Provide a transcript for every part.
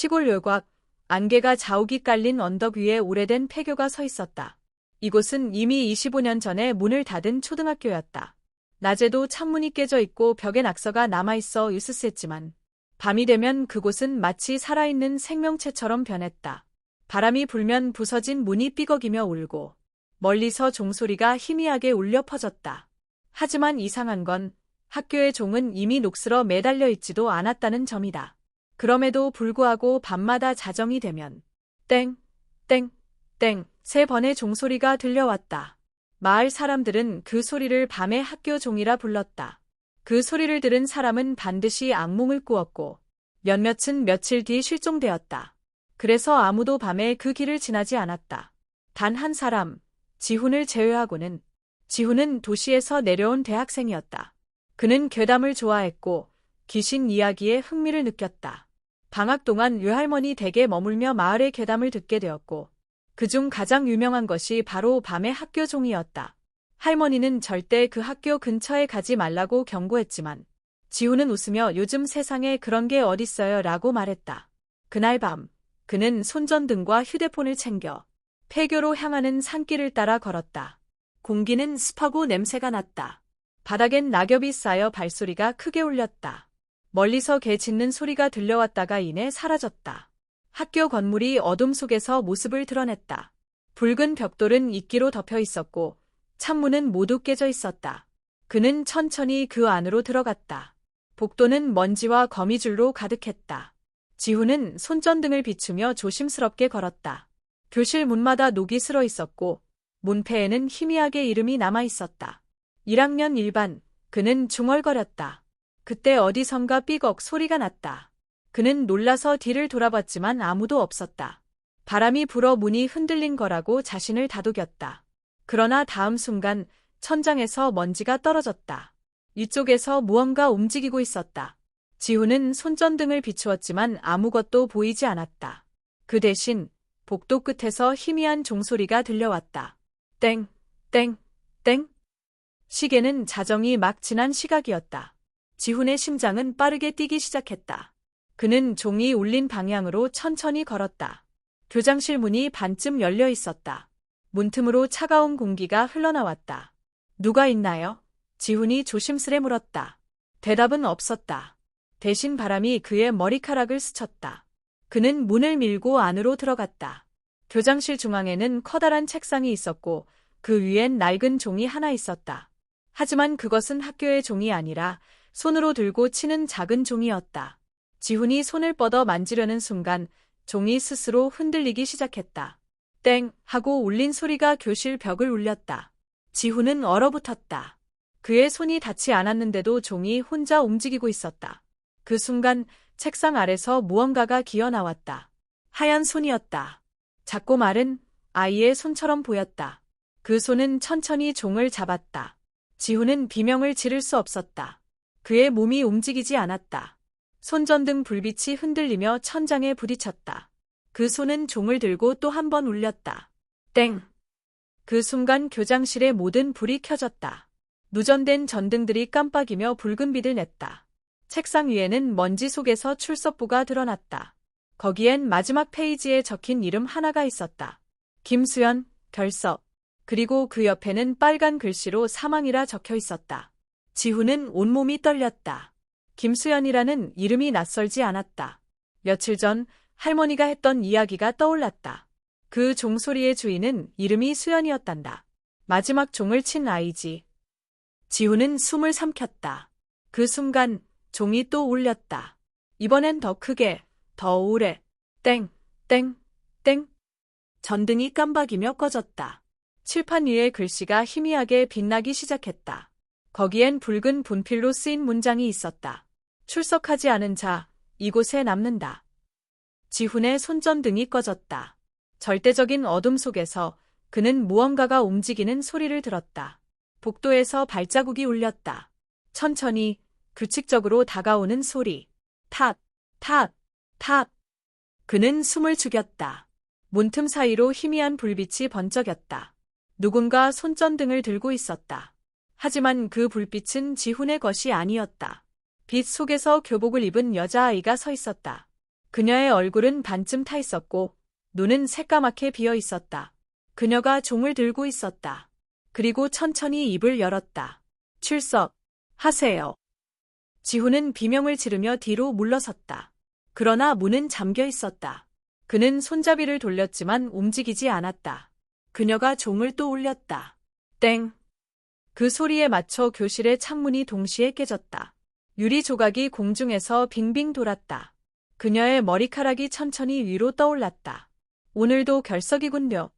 시골 외곽, 안개가 자욱이 깔린 언덕 위에 오래된 폐교가 서 있었다. 이곳은 이미 25년 전에 문을 닫은 초등학교였다. 낮에도 창문이 깨져 있고 벽에 낙서가 남아있어 으스스했지만 밤이 되면 그곳은 마치 살아있는 생명체처럼 변했다. 바람이 불면 부서진 문이 삐걱이며 울고 멀리서 종소리가 희미하게 울려 퍼졌다. 하지만 이상한 건 학교의 종은 이미 녹슬어 매달려 있지도 않았다는 점이다. 그럼에도 불구하고 밤마다 자정이 되면 땡, 땡, 땡 3번의 종소리가 들려왔다. 마을 사람들은 그 소리를 밤의 학교 종이라 불렀다. 그 소리를 들은 사람은 반드시 악몽을 꾸었고 몇몇은 며칠 뒤 실종되었다. 그래서 아무도 밤에 그 길을 지나지 않았다. 단 한 사람, 지훈을 제외하고는. 지훈은 도시에서 내려온 대학생이었다. 그는 괴담을 좋아했고 귀신 이야기에 흥미를 느꼈다. 방학 동안 외할머니 댁에 머물며 마을의 괴담을 듣게 되었고 그중 가장 유명한 것이 바로 밤의 학교 종이었다. 할머니는 절대 그 학교 근처에 가지 말라고 경고했지만 지훈은 웃으며 요즘 세상에 그런 게 어딨어요 라고 말했다. 그날 밤 그는 손전등과 휴대폰을 챙겨 폐교로 향하는 산길을 따라 걸었다. 공기는 습하고 냄새가 났다. 바닥엔 낙엽이 쌓여 발소리가 크게 울렸다. 멀리서 개 짖는 소리가 들려왔다가 이내 사라졌다. 학교 건물이 어둠 속에서 모습을 드러냈다. 붉은 벽돌은 이끼로 덮여 있었고 창문은 모두 깨져 있었다. 그는 천천히 그 안으로 들어갔다. 복도는 먼지와 거미줄로 가득했다. 지훈은 손전등을 비추며 조심스럽게 걸었다. 교실 문마다 녹이 슬어 있었고 문패에는 희미하게 이름이 남아 있었다. 1학년 1반. 그는 중얼거렸다. 그때 어디선가 삐걱 소리가 났다. 그는 놀라서 뒤를 돌아봤지만 아무도 없었다. 바람이 불어 문이 흔들린 거라고 자신을 다독였다. 그러나 다음 순간 천장에서 먼지가 떨어졌다. 이쪽에서 무언가 움직이고 있었다. 지훈은 손전등을 비추었지만 아무것도 보이지 않았다. 그 대신 복도 끝에서 희미한 종소리가 들려왔다. 땡, 땡, 땡. 시계는 자정이 막 지난 시각이었다. 지훈의 심장은 빠르게 뛰기 시작했다. 그는 종이 울린 방향으로 천천히 걸었다. 교장실 문이 반쯤 열려 있었다. 문틈으로 차가운 공기가 흘러나왔다. 누가 있나요? 지훈이 조심스레 물었다. 대답은 없었다. 대신 바람이 그의 머리카락을 스쳤다. 그는 문을 밀고 안으로 들어갔다. 교장실 중앙에는 커다란 책상이 있었고 그 위엔 낡은 종이 하나 있었다. 하지만 그것은 학교의 종이 아니라 손으로 들고 치는 작은 종이었다. 지훈이 손을 뻗어 만지려는 순간 종이 스스로 흔들리기 시작했다. 땡 하고 울린 소리가 교실 벽을 울렸다. 지훈은 얼어붙었다. 그의 손이 닿지 않았는데도 종이 혼자 움직이고 있었다. 그 순간 책상 아래서 무언가가 기어나왔다. 하얀 손이었다. 작고 마른 아이의 손처럼 보였다. 그 손은 천천히 종을 잡았다. 지훈은 비명을 지를 수 없었다. 그의 몸이 움직이지 않았다. 손전등 불빛이 흔들리며 천장에 부딪혔다. 그 손은 종을 들고 또 한 번 울렸다. 땡! 그 순간 교장실의 모든 불이 켜졌다. 누전된 전등들이 깜빡이며 붉은 빛을 냈다. 책상 위에는 먼지 속에서 출석부가 드러났다. 거기엔 마지막 페이지에 적힌 이름 하나가 있었다. 김수연, 결석. 그리고 그 옆에는 빨간 글씨로 사망이라 적혀 있었다. 지훈은 온몸이 떨렸다. 김수연이라는 이름이 낯설지 않았다. 며칠 전 할머니가 했던 이야기가 떠올랐다. 그 종소리의 주인은 이름이 수연이었단다. 마지막 종을 친 아이지. 지훈은 숨을 삼켰다. 그 순간 종이 또 울렸다. 이번엔 더 크게, 더 오래. 땡, 땡, 땡. 전등이 깜박이며 꺼졌다. 칠판 위에 글씨가 희미하게 빛나기 시작했다. 거기엔 붉은 분필로 쓰인 문장이 있었다. 출석하지 않은 자, 이곳에 남는다. 지훈의 손전등이 꺼졌다. 절대적인 어둠 속에서 그는 무언가가 움직이는 소리를 들었다. 복도에서 발자국이 울렸다. 천천히, 규칙적으로 다가오는 소리. 탁, 탁, 탁. 그는 숨을 죽였다. 문틈 사이로 희미한 불빛이 번쩍였다. 누군가 손전등을 들고 있었다. 하지만 그 불빛은 지훈의 것이 아니었다. 빛 속에서 교복을 입은 여자아이가 서 있었다. 그녀의 얼굴은 반쯤 타 있었고 눈은 새까맣게 비어 있었다. 그녀가 종을 들고 있었다. 그리고 천천히 입을 열었다. 출석 하세요. 지훈은 비명을 지르며 뒤로 물러섰다. 그러나 문은 잠겨 있었다. 그는 손잡이를 돌렸지만 움직이지 않았다. 그녀가 종을 또 울렸다. 땡. 그 소리에 맞춰 교실의 창문이 동시에 깨졌다. 유리 조각이 공중에서 빙빙 돌았다. 그녀의 머리카락이 천천히 위로 떠올랐다. 오늘도 결석이군요.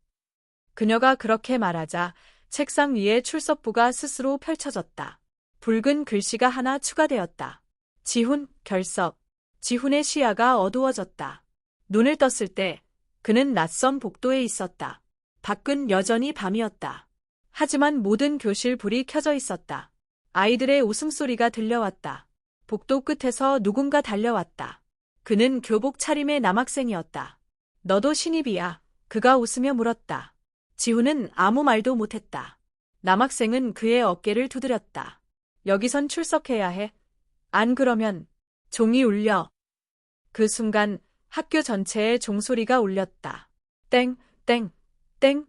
그녀가 그렇게 말하자 책상 위에 출석부가 스스로 펼쳐졌다. 붉은 글씨가 하나 추가되었다. 지훈, 결석. 지훈의 시야가 어두워졌다. 눈을 떴을 때 그는 낯선 복도에 있었다. 밖은 여전히 밤이었다. 하지만 모든 교실 불이 켜져 있었다. 아이들의 웃음소리가 들려왔다. 복도 끝에서 누군가 달려왔다. 그는 교복 차림의 남학생이었다. 너도 신입이야. 그가 웃으며 물었다. 지훈은 아무 말도 못했다. 남학생은 그의 어깨를 두드렸다. 여기선 출석해야 해. 안 그러면 종이 울려. 그 순간 학교 전체에 종소리가 울렸다. 땡, 땡, 땡.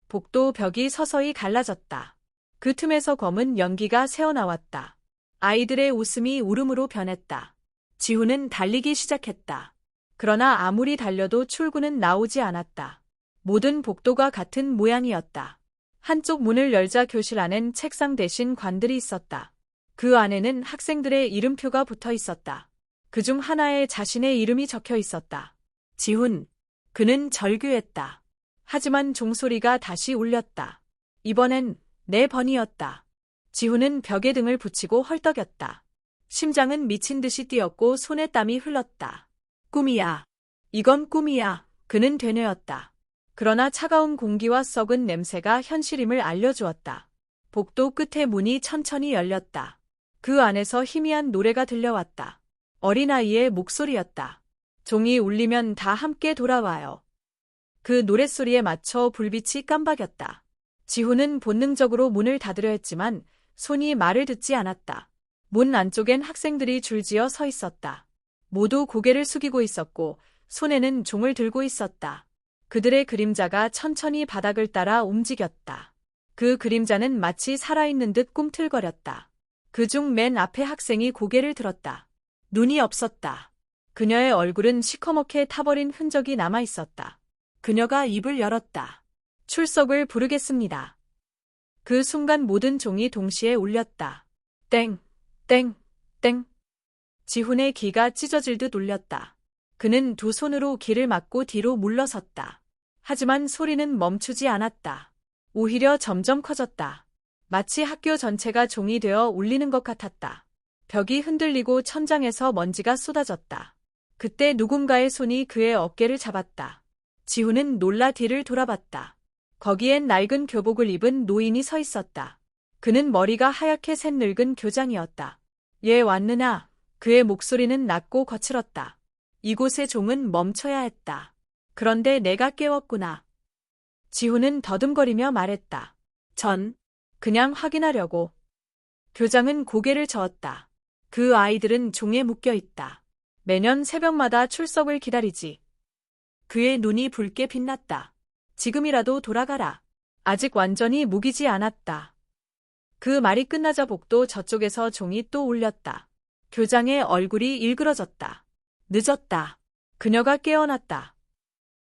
복도 벽이 서서히 갈라졌다. 그 틈에서 검은 연기가 새어나왔다. 아이들의 웃음이 울음으로 변했다. 지훈은 달리기 시작했다. 그러나 아무리 달려도 출구는 나오지 않았다. 모든 복도가 같은 모양이었다. 한쪽 문을 열자 교실 안엔 책상 대신 관들이 있었다. 그 안에는 학생들의 이름표가 붙어 있었다. 그중 하나에 자신의 이름이 적혀 있었다. 지훈. 그는 절규했다. 하지만 종소리가 다시 울렸다. 이번엔 내 번이었다. 지훈은 벽에 등을 붙이고 헐떡였다. 심장은 미친 듯이 뛰었고 손에 땀이 흘렀다. 꿈이야. 이건 꿈이야. 그는 되뇌었다. 그러나 차가운 공기와 썩은 냄새가 현실임을 알려주었다. 복도 끝에 문이 천천히 열렸다. 그 안에서 희미한 노래가 들려왔다. 어린아이의 목소리였다. 종이 울리면 다 함께 돌아와요. 그 노랫소리에 맞춰 불빛이 깜박였다. 지훈은 본능적으로 문을 닫으려 했지만 손이 말을 듣지 않았다. 문 안쪽엔 학생들이 줄지어 서 있었다. 모두 고개를 숙이고 있었고 손에는 종을 들고 있었다. 그들의 그림자가 천천히 바닥을 따라 움직였다. 그 그림자는 마치 살아있는 듯 꿈틀거렸다. 그중 맨 앞에 학생이 고개를 들었다. 눈이 없었다. 그녀의 얼굴은 시커멓게 타버린 흔적이 남아 있었다. 그녀가 입을 열었다. 출석을 부르겠습니다. 그 순간 모든 종이 동시에 울렸다. 땡, 땡, 땡. 지훈의 귀가 찢어질 듯 울렸다. 그는 두 손으로 귀를 막고 뒤로 물러섰다. 하지만 소리는 멈추지 않았다. 오히려 점점 커졌다. 마치 학교 전체가 종이 되어 울리는 것 같았다. 벽이 흔들리고 천장에서 먼지가 쏟아졌다. 그때 누군가의 손이 그의 어깨를 잡았다. 지훈은 놀라 뒤를 돌아봤다. 거기엔 낡은 교복을 입은 노인이 서 있었다. 그는 머리가 하얗게 샌 늙은 교장이었다. 얘 왔느냐? 그의 목소리는 낮고 거칠었다. 이곳의 종은 멈춰야 했다. 그런데 내가 깨웠구나. 지훈은 더듬거리며 말했다. 그냥 확인하려고. 교장은 고개를 저었다. 그 아이들은 종에 묶여 있다. 매년 새벽마다 출석을 기다리지. 그의 눈이 붉게 빛났다. 지금이라도 돌아가라. 아직 완전히 무기지 않았다. 그 말이 끝나자 복도 저쪽에서 종이 또 울렸다. 교장의 얼굴이 일그러졌다. 늦었다. 그녀가 깨어났다.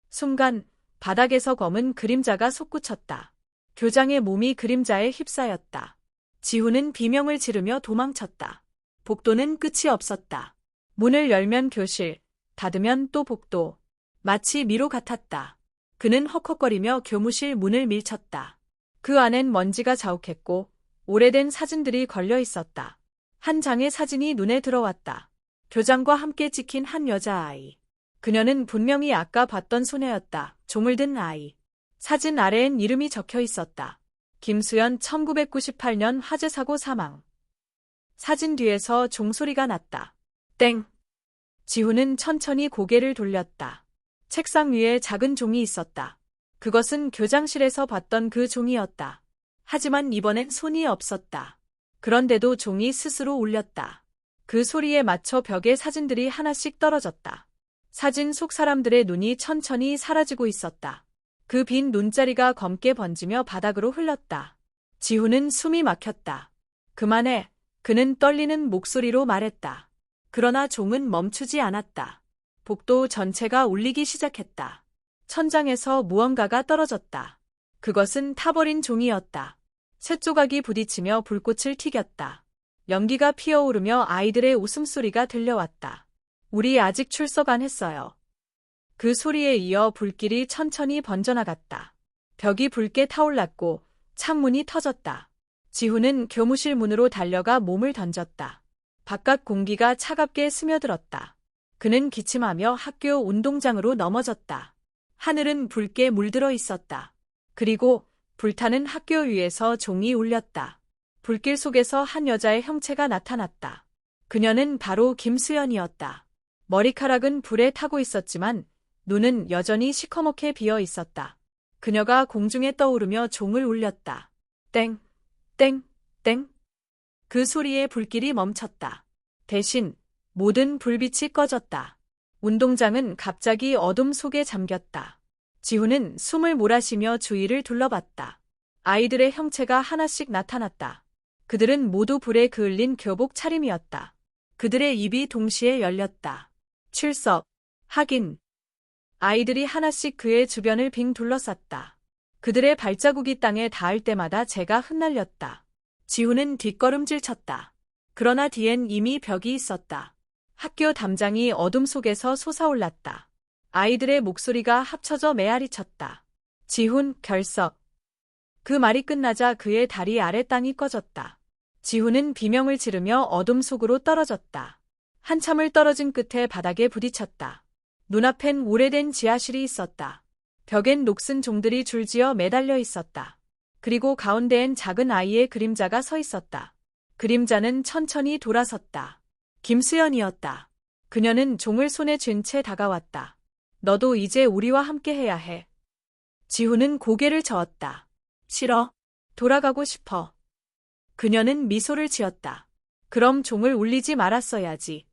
순간 바닥에서 검은 그림자가 솟구쳤다. 교장의 몸이 그림자에 휩싸였다. 지훈은 비명을 지르며 도망쳤다. 복도는 끝이 없었다. 문을 열면 교실, 닫으면 또 복도. 마치 미로 같았다. 그는 헉헉거리며 교무실 문을 밀쳤다. 그 안엔 먼지가 자욱했고 오래된 사진들이 걸려 있었다. 한 장의 사진이 눈에 들어왔다. 교장과 함께 찍힌 한 여자아이. 그녀는 분명히 아까 봤던 소녀였다. 종을 든 아이. 사진 아래엔 이름이 적혀 있었다. 김수연 1998년 화재 사고 사망. 사진 뒤에서 종소리가 났다. 땡. 지훈은 천천히 고개를 돌렸다. 책상 위에 작은 종이 있었다. 그것은 교장실에서 봤던 그 종이었다. 하지만 이번엔 손이 없었다. 그런데도 종이 스스로 울렸다. 그 소리에 맞춰 벽에 사진들이 하나씩 떨어졌다. 사진 속 사람들의 눈이 천천히 사라지고 있었다. 그 빈 눈자리가 검게 번지며 바닥으로 흘렀다. 지훈은 숨이 막혔다. 그만해. 그는 떨리는 목소리로 말했다. 그러나 종은 멈추지 않았다. 복도 전체가 울리기 시작했다. 천장에서 무언가가 떨어졌다. 그것은 타버린 종이었다. 쇳조각이 부딪히며 불꽃을 튀겼다. 연기가 피어오르며 아이들의 웃음소리가 들려왔다. 우리 아직 출석 안 했어요. 그 소리에 이어 불길이 천천히 번져나갔다. 벽이 붉게 타올랐고 창문이 터졌다. 지훈은 교무실 문으로 달려가 몸을 던졌다. 바깥 공기가 차갑게 스며들었다. 그는 기침하며 학교 운동장으로 넘어졌다. 하늘은 붉게 물들어 있었다. 그리고 불타는 학교 위에서 종이 울렸다. 불길 속에서 한 여자의 형체가 나타났다. 그녀는 바로 김수연이었다. 머리카락은 불에 타고 있었지만 눈은 여전히 시커멓게 비어 있었다. 그녀가 공중에 떠오르며 종을 울렸다. 땡, 땡, 땡. 그 소리에 불길이 멈췄다. 대신 모든 불빛이 꺼졌다. 운동장은 갑자기 어둠 속에 잠겼다. 지훈은 숨을 몰아쉬며 주위를 둘러봤다. 아이들의 형체가 하나씩 나타났다. 그들은 모두 불에 그을린 교복 차림이었다. 그들의 입이 동시에 열렸다. 출석, 확인. 아이들이 하나씩 그의 주변을 빙 둘러쌌다. 그들의 발자국이 땅에 닿을 때마다 재가 흩날렸다. 지훈은 뒷걸음질 쳤다. 그러나 뒤엔 이미 벽이 있었다. 학교 담장이 어둠 속에서 솟아올랐다. 아이들의 목소리가 합쳐져 메아리쳤다. 지훈, 결석. 그 말이 끝나자 그의 다리 아래 땅이 꺼졌다. 지훈은 비명을 지르며 어둠 속으로 떨어졌다. 한참을 떨어진 끝에 바닥에 부딪혔다. 눈앞엔 오래된 지하실이 있었다. 벽엔 녹슨 종들이 줄지어 매달려 있었다. 그리고 가운데엔 작은 아이의 그림자가 서 있었다. 그림자는 천천히 돌아섰다. 김수연이었다. 그녀는 종을 손에 쥔 채 다가왔다. 너도 이제 우리와 함께 해야 해. 지훈은 고개를 저었다. 싫어. 돌아가고 싶어. 그녀는 미소를 지었다. 그럼 종을 울리지 말았어야지.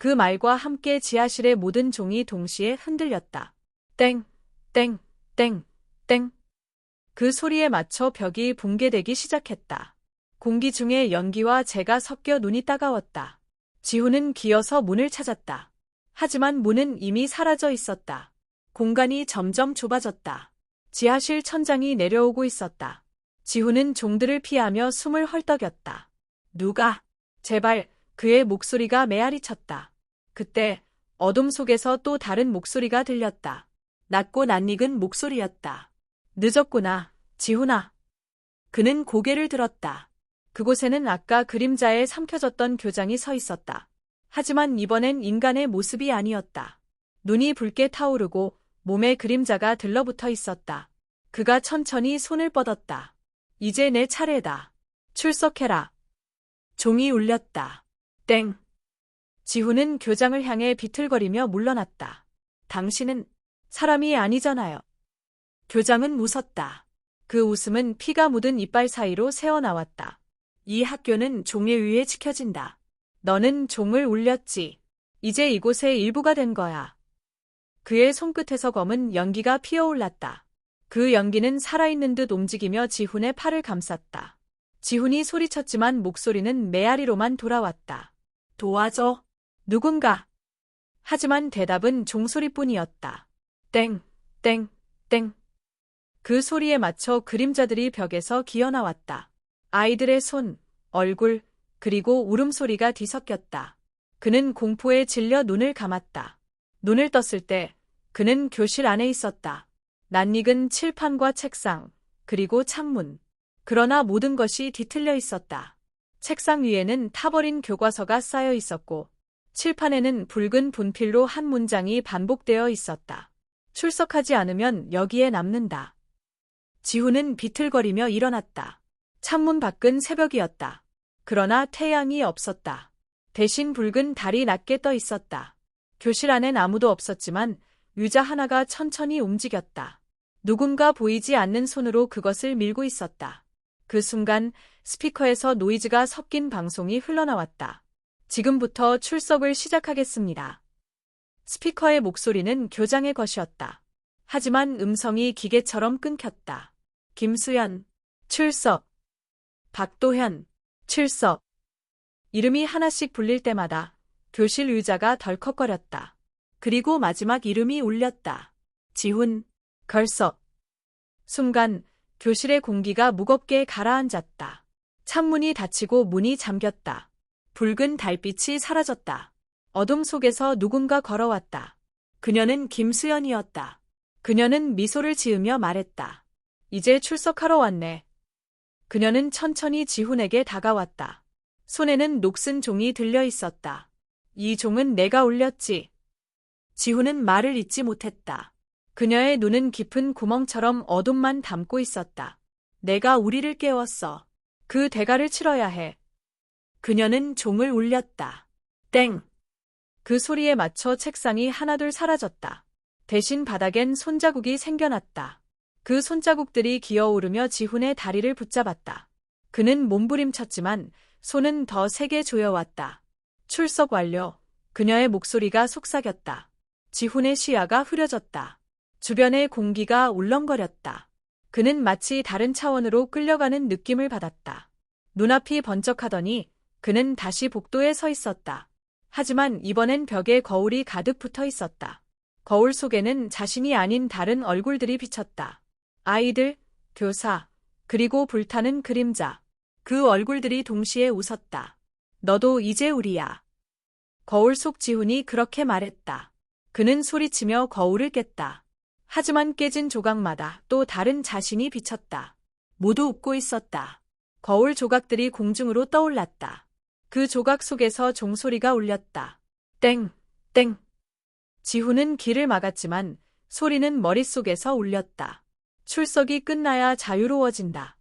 그 말과 함께 지하실의 모든 종이 동시에 흔들렸다. 땡, 땡, 땡, 땡. 그 소리에 맞춰 벽이 붕괴되기 시작했다. 공기 중에 연기와 재가 섞여 눈이 따가웠다. 지훈은 기어서 문을 찾았다. 하지만 문은 이미 사라져 있었다. 공간이 점점 좁아졌다. 지하실 천장이 내려오고 있었다. 지훈은 종들을 피하며 숨을 헐떡였다. 누가? 제발. 그의 목소리가 메아리쳤다. 그때 어둠 속에서 또 다른 목소리가 들렸다. 낮고 낯익은 목소리였다. 늦었구나, 지훈아. 그는 고개를 들었다. 그곳에는 아까 그림자에 삼켜졌던 교장이 서 있었다. 하지만 이번엔 인간의 모습이 아니었다. 눈이 붉게 타오르고 몸에 그림자가 들러붙어 있었다. 그가 천천히 손을 뻗었다. 이제 내 차례다. 출석해라. 종이 울렸다. 땡. 지훈은 교장을 향해 비틀거리며 물러났다. 당신은 사람이 아니잖아요. 교장은 웃었다. 그 웃음은 피가 묻은 이빨 사이로 새어나왔다. 이 학교는 종에 의해 지켜진다. 너는 종을 울렸지. 이제 이곳의 일부가 된 거야. 그의 손끝에서 검은 연기가 피어올랐다. 그 연기는 살아있는 듯 움직이며 지훈의 팔을 감쌌다. 지훈이 소리쳤지만 목소리는 메아리로만 돌아왔다. 도와줘. 누군가. 하지만 대답은 종소리뿐이었다. 땡, 땡, 땡. 그 소리에 맞춰 그림자들이 벽에서 기어나왔다. 아이들의 손, 얼굴, 그리고 울음소리가 뒤섞였다. 그는 공포에 질려 눈을 감았다. 눈을 떴을 때 그는 교실 안에 있었다. 낯익은 칠판과 책상, 그리고 창문. 그러나 모든 것이 뒤틀려 있었다. 책상 위에는 타버린 교과서가 쌓여 있었고 칠판에는 붉은 분필로 한 문장이 반복되어 있었다. 출석하지 않으면 여기에 남는다. 지훈은 비틀거리며 일어났다. 창문 밖은 새벽이었다. 그러나 태양이 없었다. 대신 붉은 달이 낮게 떠 있었다. 교실 안엔 아무도 없었지만 의자 하나가 천천히 움직였다. 누군가 보이지 않는 손으로 그것을 밀고 있었다. 그 순간 스피커에서 노이즈가 섞인 방송이 흘러나왔다. 지금부터 출석을 시작하겠습니다. 스피커의 목소리는 교장의 것이었다. 하지만 음성이 기계처럼 끊겼다. 김수연, 출석. 박도현, 출석. 이름이 하나씩 불릴 때마다 교실 의자가 덜컥거렸다. 그리고 마지막 이름이 울렸다. 지훈, 걸석. 순간 교실의 공기가 무겁게 가라앉았다. 창문이 닫히고 문이 잠겼다. 붉은 달빛이 사라졌다. 어둠 속에서 누군가 걸어왔다. 그녀는 김수연이었다. 그녀는 미소를 지으며 말했다. 이제 출석하러 왔네. 그녀는 천천히 지훈에게 다가왔다. 손에는 녹슨 종이 들려 있었다. 이 종은 내가 울렸지. 지훈은 말을 잇지 못했다. 그녀의 눈은 깊은 구멍처럼 어둠만 담고 있었다. 내가 우리를 깨웠어. 그 대가를 치러야 해. 그녀는 종을 울렸다. 땡! 그 소리에 맞춰 책상이 하나둘 사라졌다. 대신 바닥엔 손자국이 생겨났다. 그 손자국들이 기어오르며 지훈의 다리를 붙잡았다. 그는 몸부림쳤지만 손은 더 세게 조여왔다. 출석 완료. 그녀의 목소리가 속삭였다. 지훈의 시야가 흐려졌다. 주변의 공기가 울렁거렸다. 그는 마치 다른 차원으로 끌려가는 느낌을 받았다. 눈앞이 번쩍하더니 그는 다시 복도에 서 있었다. 하지만 이번엔 벽에 거울이 가득 붙어 있었다. 거울 속에는 자신이 아닌 다른 얼굴들이 비쳤다. 아이들, 교사, 그리고 불타는 그림자. 그 얼굴들이 동시에 웃었다. 너도 이제 우리야. 거울 속 지훈이 그렇게 말했다. 그는 소리치며 거울을 깼다. 하지만 깨진 조각마다 또 다른 자신이 비쳤다. 모두 웃고 있었다. 거울 조각들이 공중으로 떠올랐다. 그 조각 속에서 종소리가 울렸다. 땡, 땡. 지훈은 귀를 막았지만 소리는 머릿속에서 울렸다. 출석이 끝나야 자유로워진다.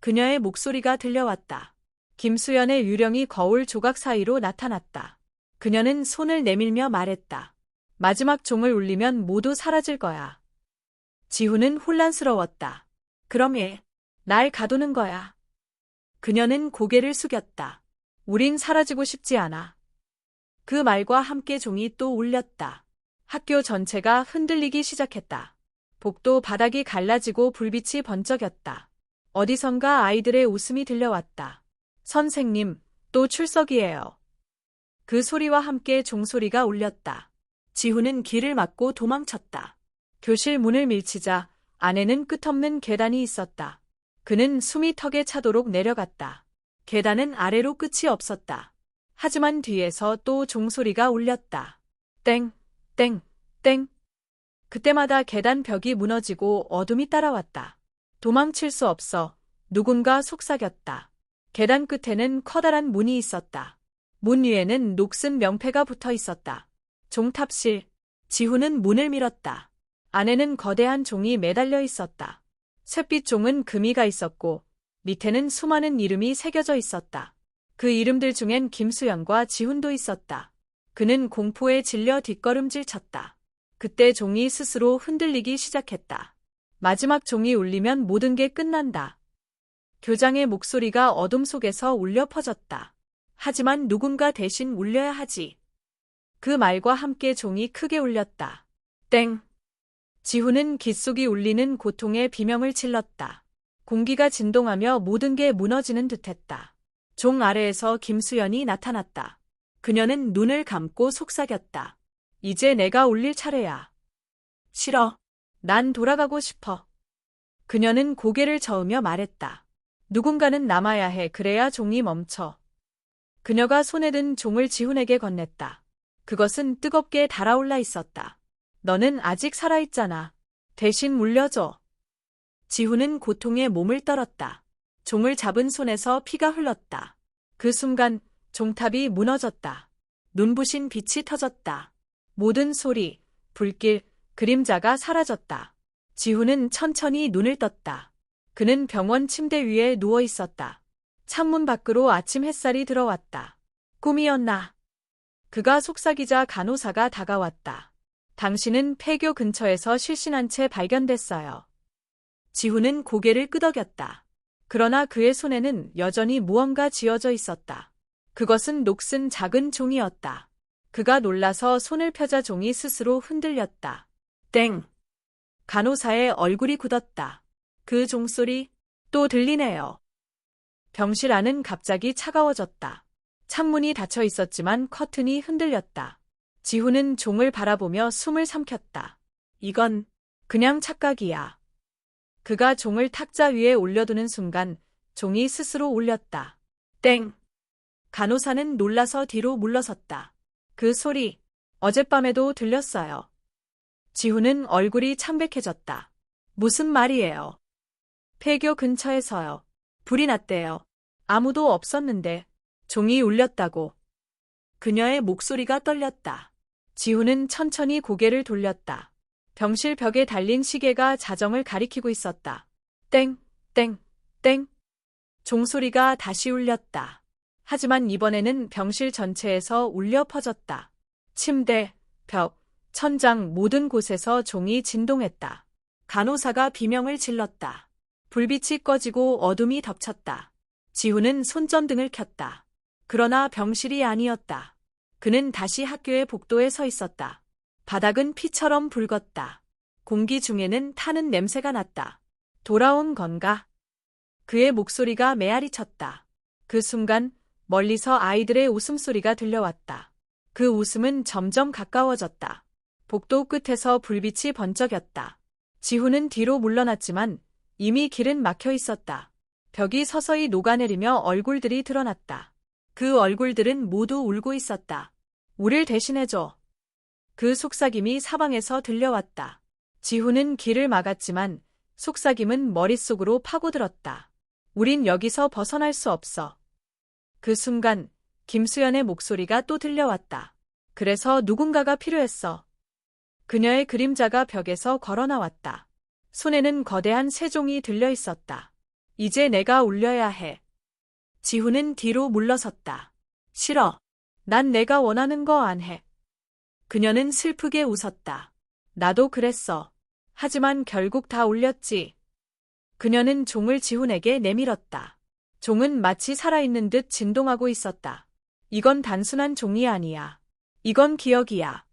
그녀의 목소리가 들려왔다. 김수연의 유령이 거울 조각 사이로 나타났다. 그녀는 손을 내밀며 말했다. 마지막 종을 울리면 모두 사라질 거야. 지훈은 혼란스러웠다. 그럼 날 가두는 거야. 그녀는 고개를 숙였다. 우린 사라지고 싶지 않아. 그 말과 함께 종이 또 울렸다. 학교 전체가 흔들리기 시작했다. 복도 바닥이 갈라지고 불빛이 번쩍였다. 어디선가 아이들의 웃음이 들려왔다. 선생님, 또 출석이에요. 그 소리와 함께 종소리가 울렸다. 지훈은 길을 막고 도망쳤다. 교실 문을 밀치자 안에는 끝없는 계단이 있었다. 그는 숨이 턱에 차도록 내려갔다. 계단은 아래로 끝이 없었다. 하지만 뒤에서 또 종소리가 울렸다. 땡, 땡, 땡. 그때마다 계단 벽이 무너지고 어둠이 따라왔다. 도망칠 수 없어. 누군가 속삭였다. 계단 끝에는 커다란 문이 있었다. 문 위에는 녹슨 명패가 붙어 있었다. 종탑실. 지훈은 문을 밀었다. 안에는 거대한 종이 매달려 있었다. 쇳빛 종은 금이가 있었고 밑에는 수많은 이름이 새겨져 있었다. 그 이름들 중엔 김수연과 지훈도 있었다. 그는 공포에 질려 뒷걸음질 쳤다. 그때 종이 스스로 흔들리기 시작했다. 마지막 종이 울리면 모든 게 끝난다. 교장의 목소리가 어둠 속에서 울려 퍼졌다. 하지만 누군가 대신 울려야 하지. 그 말과 함께 종이 크게 울렸다. 땡. 지훈은 귓속이 울리는 고통에 비명을 질렀다. 공기가 진동하며 모든 게 무너지는 듯했다. 종 아래에서 김수연이 나타났다. 그녀는 눈을 감고 속삭였다. 이제 내가 울릴 차례야. 싫어. 난 돌아가고 싶어. 그녀는 고개를 저으며 말했다. 누군가는 남아야 해. 그래야 종이 멈춰. 그녀가 손에 든 종을 지훈에게 건넸다. 그것은 뜨겁게 달아올라 있었다. 너는 아직 살아있잖아. 대신 물려줘. 지훈은 고통에 몸을 떨었다. 종을 잡은 손에서 피가 흘렀다. 그 순간 종탑이 무너졌다. 눈부신 빛이 터졌다. 모든 소리, 불길, 그림자가 사라졌다. 지훈은 천천히 눈을 떴다. 그는 병원 침대 위에 누워 있었다. 창문 밖으로 아침 햇살이 들어왔다. 꿈이었나? 그가 속삭이자 간호사가 다가왔다. 당신은 폐교 근처에서 실신한 채 발견됐어요. 지훈은 고개를 끄덕였다. 그러나 그의 손에는 여전히 무언가 쥐어져 있었다. 그것은 녹슨 작은 종이었다. 그가 놀라서 손을 펴자 종이 스스로 흔들렸다. 땡! 간호사의 얼굴이 굳었다. 그 종소리 또 들리네요. 병실 안은 갑자기 차가워졌다. 창문이 닫혀 있었지만 커튼이 흔들렸다. 지훈은 종을 바라보며 숨을 삼켰다. 이건 그냥 착각이야. 그가 종을 탁자 위에 올려두는 순간 종이 스스로 울렸다. 땡! 간호사는 놀라서 뒤로 물러섰다. 그 소리 어젯밤에도 들렸어요. 지훈은 얼굴이 창백해졌다. 무슨 말이에요? 폐교 근처에서요. 불이 났대요. 아무도 없었는데 종이 울렸다고. 그녀의 목소리가 떨렸다. 지훈은 천천히 고개를 돌렸다. 병실 벽에 달린 시계가 자정을 가리키고 있었다. 땡, 땡, 땡. 종소리가 다시 울렸다. 하지만 이번에는 병실 전체에서 울려 퍼졌다. 침대, 벽, 천장 모든 곳에서 종이 진동했다. 간호사가 비명을 질렀다. 불빛이 꺼지고 어둠이 덮쳤다. 지훈은 손전등을 켰다. 그러나 병실이 아니었다. 그는 다시 학교의 복도에 서 있었다. 바닥은 피처럼 붉었다. 공기 중에는 타는 냄새가 났다. 돌아온 건가? 그의 목소리가 메아리 쳤다. 그 순간 멀리서 아이들의 웃음소리가 들려왔다. 그 웃음은 점점 가까워졌다. 복도 끝에서 불빛이 번쩍였다. 지훈은 뒤로 물러났지만 이미 길은 막혀 있었다. 벽이 서서히 녹아내리며 얼굴들이 드러났다. 그 얼굴들은 모두 울고 있었다. 우릴 대신해줘. 그 속삭임이 사방에서 들려왔다. 지훈은 길을 막았지만 속삭임은 머릿속으로 파고들었다. 우린 여기서 벗어날 수 없어. 그 순간 김수연의 목소리가 또 들려왔다. 그래서 누군가가 필요했어. 그녀의 그림자가 벽에서 걸어 나왔다. 손에는 거대한 새종이 들려 있었다. 이제 내가 울려야 해. 지훈은 뒤로 물러섰다. 싫어. 난 내가 원하는 거 안 해. 그녀는 슬프게 웃었다. 나도 그랬어. 하지만 결국 다 울렸지. 그녀는 종을 지훈에게 내밀었다. 종은 마치 살아있는 듯 진동하고 있었다. 이건 단순한 종이 아니야. 이건 기억이야.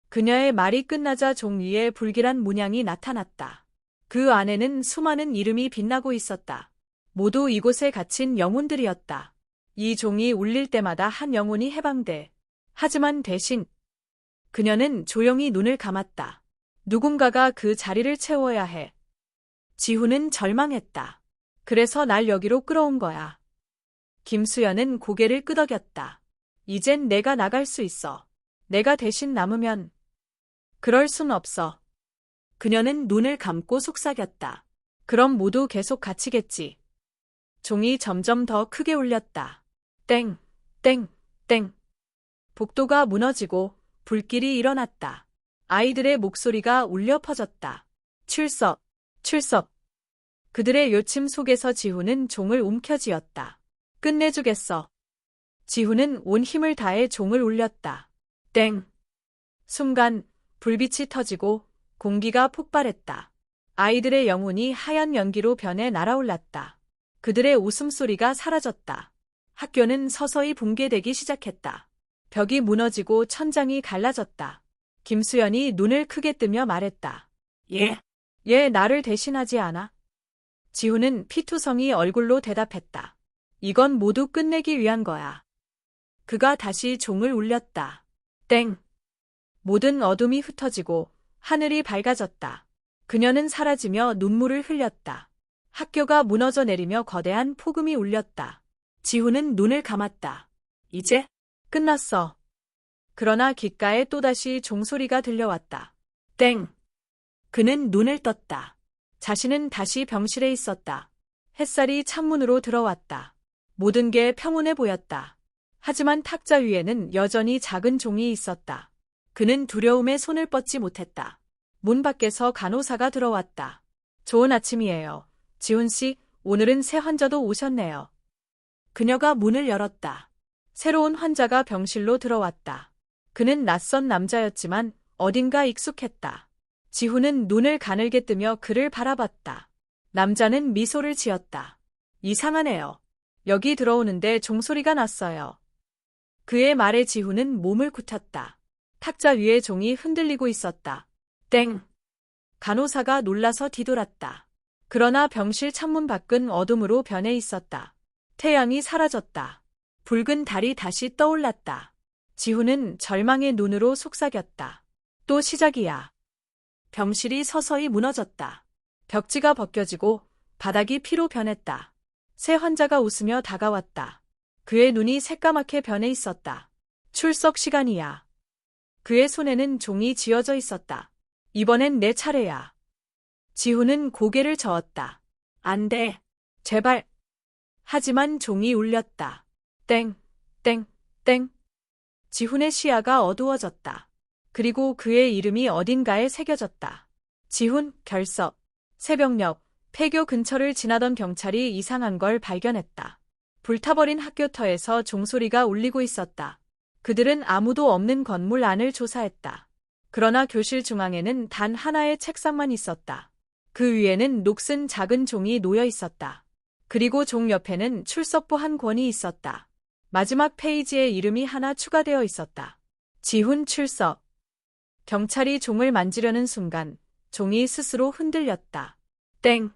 그녀의 말이 끝나자 종 위에 불길한 문양이 나타났다. 그 안에는 수많은 이름이 빛나고 있었다. 모두 이곳에 갇힌 영혼들이었다. 이 종이 울릴 때마다 한 영혼이 해방돼. 하지만 대신 그녀는 조용히 눈을 감았다. 누군가가 그 자리를 채워야 해. 지훈은 절망했다. 그래서 날 여기로 끌어온 거야. 김수연은 고개를 끄덕였다. 이젠 내가 나갈 수 있어. 내가 대신 남으면. 그럴 순 없어. 그녀는 눈을 감고 속삭였다. 그럼 모두 계속 갇히겠지. 종이 점점 더 크게 울렸다. 땡, 땡, 땡. 복도가 무너지고 불길이 일어났다. 아이들의 목소리가 울려 퍼졌다. 출석, 출석. 그들의 요침 속에서 지훈은 종을 움켜쥐었다. 끝내주겠어. 지훈은 온 힘을 다해 종을 울렸다. 땡. 순간 불빛이 터지고 공기가 폭발했다. 아이들의 영혼이 하얀 연기로 변해 날아올랐다. 그들의 웃음소리가 사라졌다. 학교는 서서히 붕괴되기 시작했다. 벽이 무너지고 천장이 갈라졌다. 김수연이 눈을 크게 뜨며 말했다. 얘 나를 대신하지 않아? 지훈은 피투성이 얼굴로 대답했다. 이건 모두 끝내기 위한 거야. 그가 다시 종을 울렸다. 땡. 모든 어둠이 흩어지고 하늘이 밝아졌다. 그녀는 사라지며 눈물을 흘렸다. 학교가 무너져 내리며 거대한 폭음이 울렸다. 지훈은 눈을 감았다. 이제 끝났어. 그러나 귓가에 또다시 종소리가 들려왔다. 땡. 그는 눈을 떴다. 자신은 다시 병실에 있었다. 햇살이 창문으로 들어왔다. 모든 게 평온해 보였다. 하지만 탁자 위에는 여전히 작은 종이 있었다. 그는 두려움에 손을 뻗지 못했다. 문 밖에서 간호사가 들어왔다. 좋은 아침이에요. 지훈 씨, 오늘은 새 환자도 오셨네요. 그녀가 문을 열었다. 새로운 환자가 병실로 들어왔다. 그는 낯선 남자였지만 어딘가 익숙했다. 지훈은 눈을 가늘게 뜨며 그를 바라봤다. 남자는 미소를 지었다. 이상하네요. 여기 들어오는데 종소리가 났어요. 그의 말에 지훈은 몸을 굳혔다. 탁자 위에 종이 흔들리고 있었다. 땡! 간호사가 놀라서 뒤돌았다. 그러나 병실 창문 밖은 어둠으로 변해 있었다. 태양이 사라졌다. 붉은 달이 다시 떠올랐다. 지훈은 절망의 눈으로 속삭였다. 또 시작이야. 병실이 서서히 무너졌다. 벽지가 벗겨지고 바닥이 피로 변했다. 새 환자가 웃으며 다가왔다. 그의 눈이 새까맣게 변해 있었다. 출석 시간이야. 그의 손에는 종이 쥐어져 있었다. 이번엔 내 차례야. 지훈은 고개를 저었다. 안 돼. 제발. 하지만 종이 울렸다. 땡, 땡, 땡. 지훈의 시야가 어두워졌다. 그리고 그의 이름이 어딘가에 새겨졌다. 지훈, 결석. 새벽녘, 폐교 근처를 지나던 경찰이 이상한 걸 발견했다. 불타버린 학교터에서 종소리가 울리고 있었다. 그들은 아무도 없는 건물 안을 조사했다. 그러나 교실 중앙에는 단 하나의 책상만 있었다. 그 위에는 녹슨 작은 종이 놓여 있었다. 그리고 종 옆에는 출석부 한 권이 있었다. 마지막 페이지에 이름이 하나 추가되어 있었다. 지훈 출석. 경찰이 종을 만지려는 순간 종이 스스로 흔들렸다. 땡.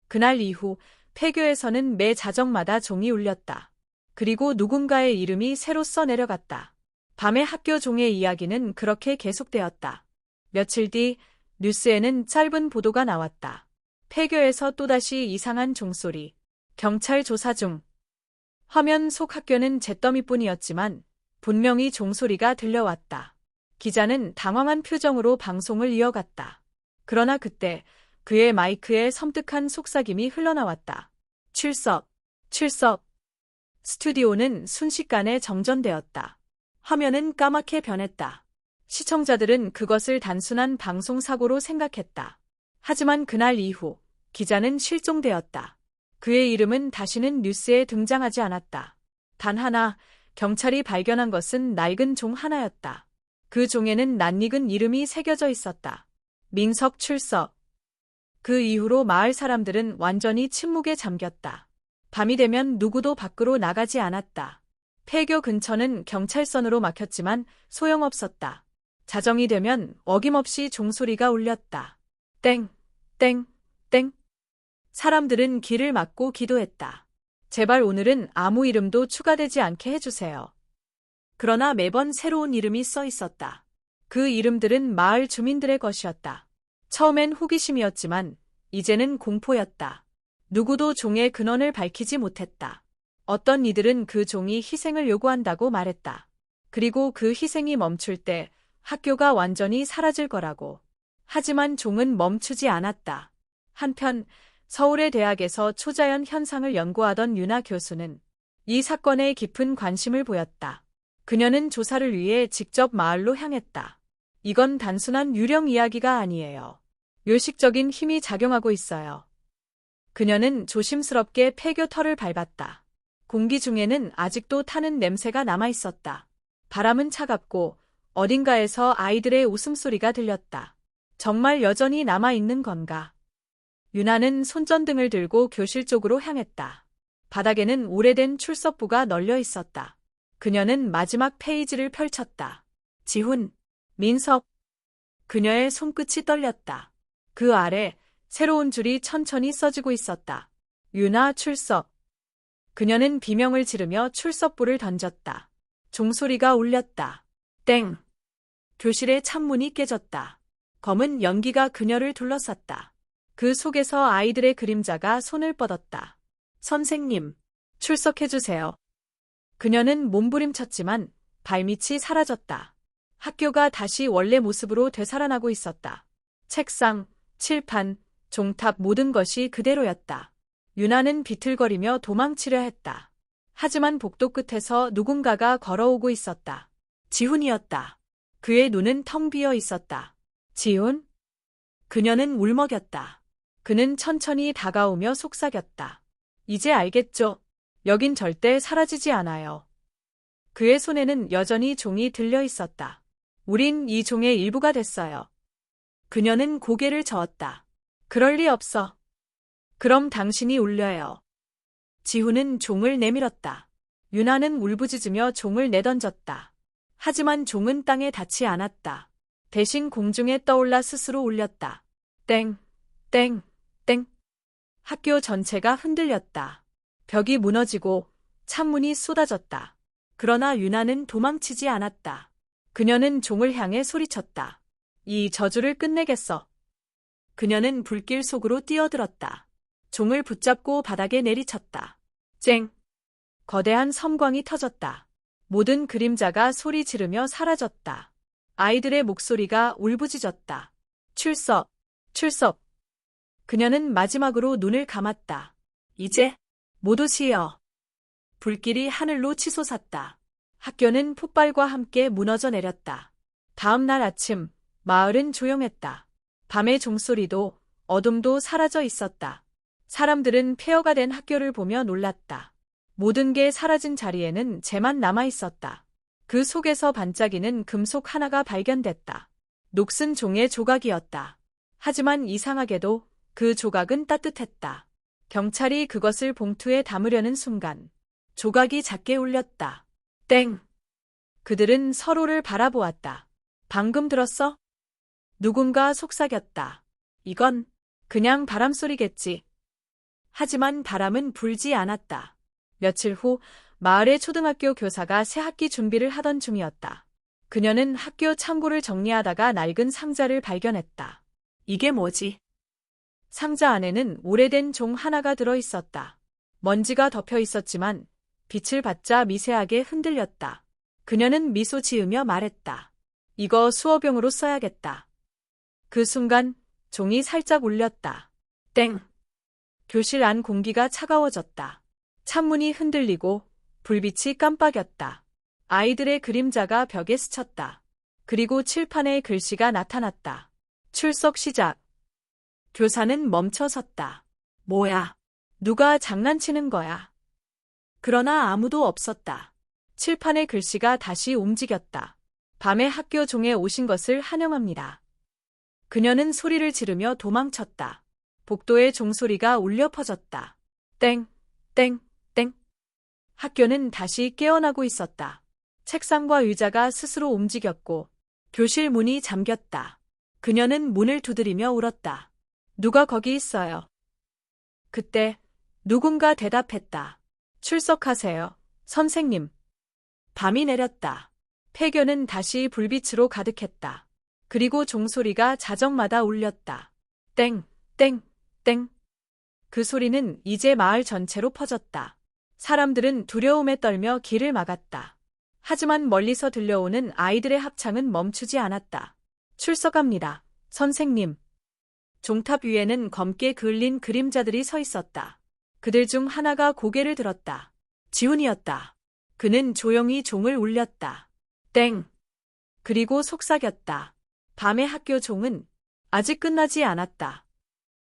그날 이후 폐교에서는 매 자정마다 종이 울렸다. 그리고 누군가의 이름이 새로 써내려갔다. 밤에 학교 종의 이야기는 그렇게 계속되었다. 며칠 뒤 뉴스에는 짧은 보도가 나왔다. 폐교에서 또다시 이상한 종소리. 경찰 조사 중. 화면 속 학교는 잿더미뿐이었지만 분명히 종소리가 들려왔다. 기자는 당황한 표정으로 방송을 이어갔다. 그러나 그때 그의 마이크에 섬뜩한 속삭임이 흘러나왔다. 출석, 출석. 스튜디오는 순식간에 정전되었다. 화면은 까맣게 변했다. 시청자들은 그것을 단순한 방송사고로 생각했다. 하지만 그날 이후 기자는 실종되었다. 그의 이름은 다시는 뉴스에 등장하지 않았다. 단 하나, 경찰이 발견한 것은 낡은 종 하나였다. 그 종에는 낯익은 이름이 새겨져 있었다. 민석 출석. 그 이후로 마을 사람들은 완전히 침묵에 잠겼다. 밤이 되면 누구도 밖으로 나가지 않았다. 폐교 근처는 경찰선으로 막혔지만 소용없었다. 자정이 되면 어김없이 종소리가 울렸다. 땡, 땡, 땡. 사람들은 길을 막고 기도했다. 제발 오늘은 아무 이름도 추가되지 않게 해주세요. 그러나 매번 새로운 이름이 써 있었다. 그 이름들은 마을 주민들의 것이었다. 처음엔 호기심이었지만 이제는 공포였다. 누구도 종의 근원을 밝히지 못했다. 어떤 이들은 그 종이 희생을 요구한다고 말했다. 그리고 그 희생이 멈출 때 학교가 완전히 사라질 거라고. 하지만 종은 멈추지 않았다. 한편 서울의 대학에서 초자연 현상을 연구하던 윤아 교수는 이 사건에 깊은 관심을 보였다. 그녀는 조사를 위해 직접 마을로 향했다. 이건 단순한 유령 이야기가 아니에요. 요식적인 힘이 작용하고 있어요. 그녀는 조심스럽게 폐교터를 밟았다. 공기 중에는 아직도 타는 냄새가 남아 있었다. 바람은 차갑고 어딘가에서 아이들의 웃음소리가 들렸다. 정말 여전히 남아 있는 건가? 윤아는 손전등을 들고 교실 쪽으로 향했다. 바닥에는 오래된 출석부가 널려 있었다. 그녀는 마지막 페이지를 펼쳤다. 지훈, 민석. 그녀의 손끝이 떨렸다. 그 아래 새로운 줄이 천천히 써지고 있었다. 윤아 출석. 그녀는 비명을 지르며 출석부를 던졌다. 종소리가 울렸다. 땡. 교실의 창문이 깨졌다. 검은 연기가 그녀를 둘러쌌다. 그 속에서 아이들의 그림자가 손을 뻗었다. 선생님, 출석해주세요. 그녀는 몸부림쳤지만 발밑이 사라졌다. 학교가 다시 원래 모습으로 되살아나고 있었다. 책상, 칠판, 종탑 모든 것이 그대로였다. 윤아는 비틀거리며 도망치려 했다. 하지만 복도 끝에서 누군가가 걸어오고 있었다. 지훈이었다. 그의 눈은 텅 비어 있었다. 지훈? 그녀는 울먹였다. 그는 천천히 다가오며 속삭였다. 이제 알겠죠? 여긴 절대 사라지지 않아요. 그의 손에는 여전히 종이 들려 있었다. 우린 이 종의 일부가 됐어요. 그녀는 고개를 저었다. 그럴 리 없어. 그럼 당신이 울려요. 지훈은 종을 내밀었다. 윤아는 울부짖으며 종을 내던졌다. 하지만 종은 땅에 닿지 않았다. 대신 공중에 떠올라 스스로 울렸다. 땡, 땡, 땡. 학교 전체가 흔들렸다. 벽이 무너지고 창문이 쏟아졌다. 그러나 윤아는 도망치지 않았다. 그녀는 종을 향해 소리쳤다. 이 저주를 끝내겠어. 그녀는 불길 속으로 뛰어들었다. 종을 붙잡고 바닥에 내리쳤다. 쨍! 거대한 섬광이 터졌다. 모든 그림자가 소리 지르며 사라졌다. 아이들의 목소리가 울부짖었다. 출석! 출석! 그녀는 마지막으로 눈을 감았다. 이제 모두 쉬어. 불길이 하늘로 치솟았다. 학교는 폭발과 함께 무너져 내렸다. 다음 날 아침, 마을은 조용했다. 밤의 종소리도 어둠도 사라져 있었다. 사람들은 폐허가 된 학교를 보며 놀랐다. 모든 게 사라진 자리에는 재만 남아 있었다. 그 속에서 반짝이는 금속 하나가 발견됐다. 녹슨 종의 조각이었다. 하지만 이상하게도 그 조각은 따뜻했다. 경찰이 그것을 봉투에 담으려는 순간 조각이 작게 울렸다. 땡! 그들은 서로를 바라보았다. 방금 들었어? 누군가 속삭였다. 이건 그냥 바람소리겠지. 하지만 바람은 불지 않았다. 며칠 후 마을의 초등학교 교사가 새 학기 준비를 하던 중이었다. 그녀는 학교 창고를 정리하다가 낡은 상자를 발견했다. 이게 뭐지? 상자 안에는 오래된 종 하나가 들어 있었다. 먼지가 덮여 있었지만 빛을 받자 미세하게 흔들렸다. 그녀는 미소 지으며 말했다. 이거 수어병으로 써야겠다. 그 순간 종이 살짝 울렸다. 땡! 교실 안 공기가 차가워졌다. 창문이 흔들리고 불빛이 깜빡였다. 아이들의 그림자가 벽에 스쳤다. 그리고 칠판에 글씨가 나타났다. 출석 시작. 교사는 멈춰 섰다. 뭐야? 누가 장난치는 거야? 그러나 아무도 없었다. 칠판의 글씨가 다시 움직였다. 밤에 학교 종에 오신 것을 환영합니다. 그녀는 소리를 지르며 도망쳤다. 복도의 종소리가 울려 퍼졌다. 땡, 땡, 땡. 학교는 다시 깨어나고 있었다. 책상과 의자가 스스로 움직였고 교실 문이 잠겼다. 그녀는 문을 두드리며 울었다. 누가 거기 있어요? 그때 누군가 대답했다. 출석하세요, 선생님. 밤이 내렸다. 폐교는 다시 불빛으로 가득했다. 그리고 종소리가 자정마다 울렸다. 땡, 땡, 땡. 그 소리는 이제 마을 전체로 퍼졌다. 사람들은 두려움에 떨며 길을 막았다. 하지만 멀리서 들려오는 아이들의 합창은 멈추지 않았다. 출석합니다, 선생님. 종탑 위에는 검게 그을린 그림자들이 서 있었다. 그들 중 하나가 고개를 들었다. 지훈이었다. 그는 조용히 종을 울렸다. 땡! 그리고 속삭였다. 밤의 학교 종은 아직 끝나지 않았다.